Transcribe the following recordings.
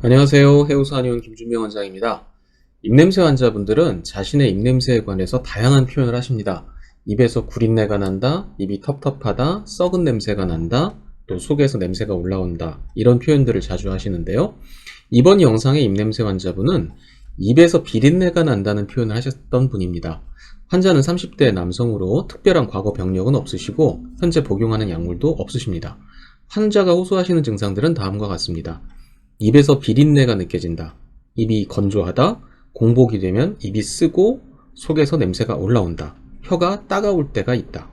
안녕하세요. 해우산의원 김준명 원장입니다. 입냄새 환자분들은 자신의 입냄새에 관해서 다양한 표현을 하십니다. 입에서 구린내가 난다, 입이 텁텁하다, 썩은 냄새가 난다, 또 속에서 냄새가 올라온다, 이런 표현들을 자주 하시는데요. 이번 영상의 입냄새 환자분은 입에서 비린내가 난다는 표현을 하셨던 분입니다. 환자는 30대 남성으로 특별한 과거 병력은 없으시고 현재 복용하는 약물도 없으십니다. 환자가 호소하시는 증상들은 다음과 같습니다. 입에서 비린내가 느껴진다. 입이 건조하다. 공복이 되면 입이 쓰고 속에서 냄새가 올라온다. 혀가 따가울 때가 있다.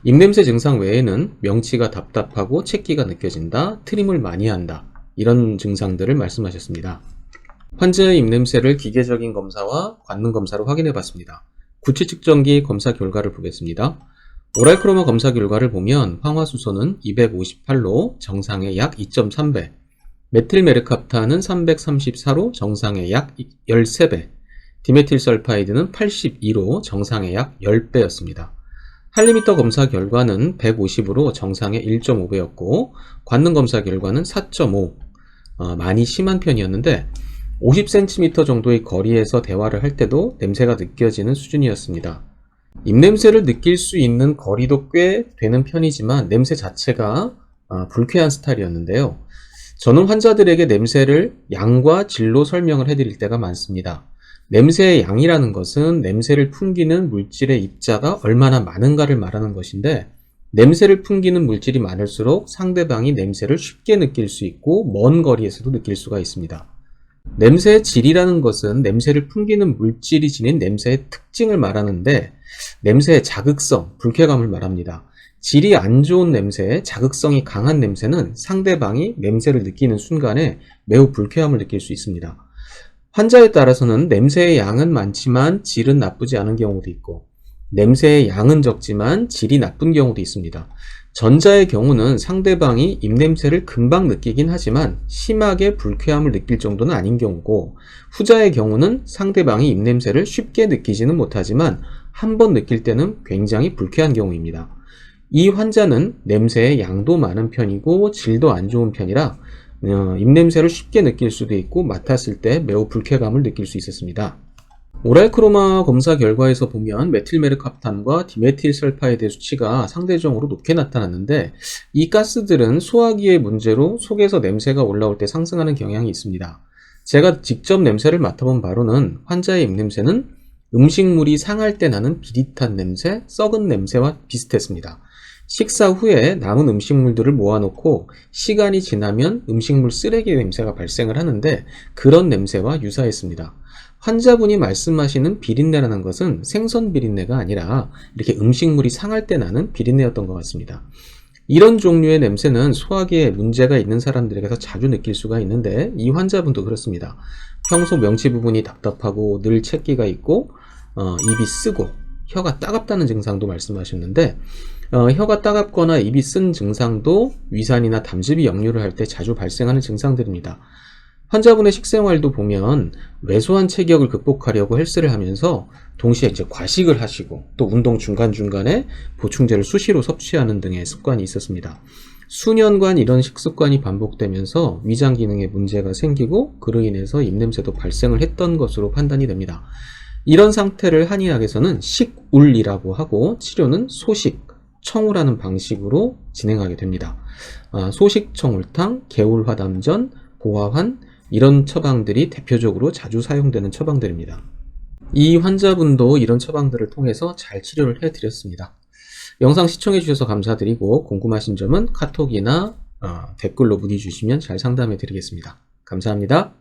입냄새 증상 외에는 명치가 답답하고 채기가 느껴진다. 트림을 많이 한다. 이런 증상들을 말씀하셨습니다. 환자의 입냄새를 기계적인 검사와 관능 검사로 확인해 봤습니다. 구취 측정기 검사 결과를 보겠습니다. 오랄크로마 검사 결과를 보면 황화수소는 258로 정상의 약 2.3배, 메틸메르캅탄은 334로 정상의 약 13배, 디메틸설파이드는 82로 정상의 약 10배였습니다. 할리미터 검사 결과는 150으로 정상의 1.5배였고 관능 검사 결과는 4.5, 많이 심한 편이었는데 50cm 정도의 거리에서 대화를 할 때도 냄새가 느껴지는 수준이었습니다. 입냄새를 느낄 수 있는 거리도 꽤 되는 편이지만 냄새 자체가 불쾌한 스타일이었는데요. 저는 환자들에게 냄새를 양과 질로 설명을 해드릴 때가 많습니다. 냄새의 양이라는 것은 냄새를 풍기는 물질의 입자가 얼마나 많은가를 말하는 것인데, 냄새를 풍기는 물질이 많을수록 상대방이 냄새를 쉽게 느낄 수 있고 먼 거리에서도 느낄 수가 있습니다. 냄새의 질이라는 것은 냄새를 풍기는 물질이 지닌 냄새의 특징을 말하는데, 냄새의 자극성, 불쾌감을 말합니다. 질이 안 좋은 냄새, 자극성이 강한 냄새는 상대방이 냄새를 느끼는 순간에 매우 불쾌함을 느낄 수 있습니다. 환자에 따라서는 냄새의 양은 많지만 질은 나쁘지 않은 경우도 있고, 냄새의 양은 적지만 질이 나쁜 경우도 있습니다. 전자의 경우는 상대방이 입냄새를 금방 느끼긴 하지만 심하게 불쾌함을 느낄 정도는 아닌 경우고, 후자의 경우는 상대방이 입냄새를 쉽게 느끼지는 못하지만 한 번 느낄 때는 굉장히 불쾌한 경우입니다. 이 환자는 냄새의 양도 많은 편이고 질도 안 좋은 편이라 입냄새를 쉽게 느낄 수도 있고 맡았을 때 매우 불쾌감을 느낄 수 있었습니다. 오랄크로마 검사 결과에서 보면 메틸메르캅탄과 디메틸설파이드 수치가 상대적으로 높게 나타났는데, 이 가스들은 소화기의 문제로 속에서 냄새가 올라올 때 상승하는 경향이 있습니다. 제가 직접 냄새를 맡아본 바로는 환자의 입냄새는 음식물이 상할 때 나는 비릿한 냄새, 썩은 냄새와 비슷했습니다. 식사 후에 남은 음식물들을 모아놓고 시간이 지나면 음식물 쓰레기 냄새가 발생을 하는데 그런 냄새와 유사했습니다. 환자분이 말씀하시는 비린내라는 것은 생선 비린내가 아니라 이렇게 음식물이 상할 때 나는 비린내였던 것 같습니다. 이런 종류의 냄새는 소화기에 문제가 있는 사람들에게서 자주 느낄 수가 있는데 이 환자분도 그렇습니다. 평소 명치 부분이 답답하고 늘 채기가 있고 입이 쓰고 혀가 따갑다는 증상도 말씀하셨는데, 혀가 따갑거나 입이 쓴 증상도 위산이나 담즙이 역류를 할 때 자주 발생하는 증상들입니다. 환자분의 식생활도 보면 왜소한 체격을 극복하려고 헬스를 하면서 동시에 이제 과식을 하시고 또 운동 중간중간에 보충제를 수시로 섭취하는 등의 습관이 있었습니다. 수년간 이런 식습관이 반복되면서 위장 기능에 문제가 생기고 그로 인해서 입냄새도 발생을 했던 것으로 판단이 됩니다. 이런 상태를 한의학에서는 식울이라고 하고 치료는 소식, 청우라는 방식으로 진행하게 됩니다. 소식청울탕, 개울화담전, 보화환, 이런 처방들이 대표적으로 자주 사용되는 처방들입니다. 이 환자분도 이런 처방들을 통해서 잘 치료를 해드렸습니다. 영상 시청해 주셔서 감사드리고 궁금하신 점은 카톡이나 댓글로 문의 주시면 잘 상담해 드리겠습니다. 감사합니다.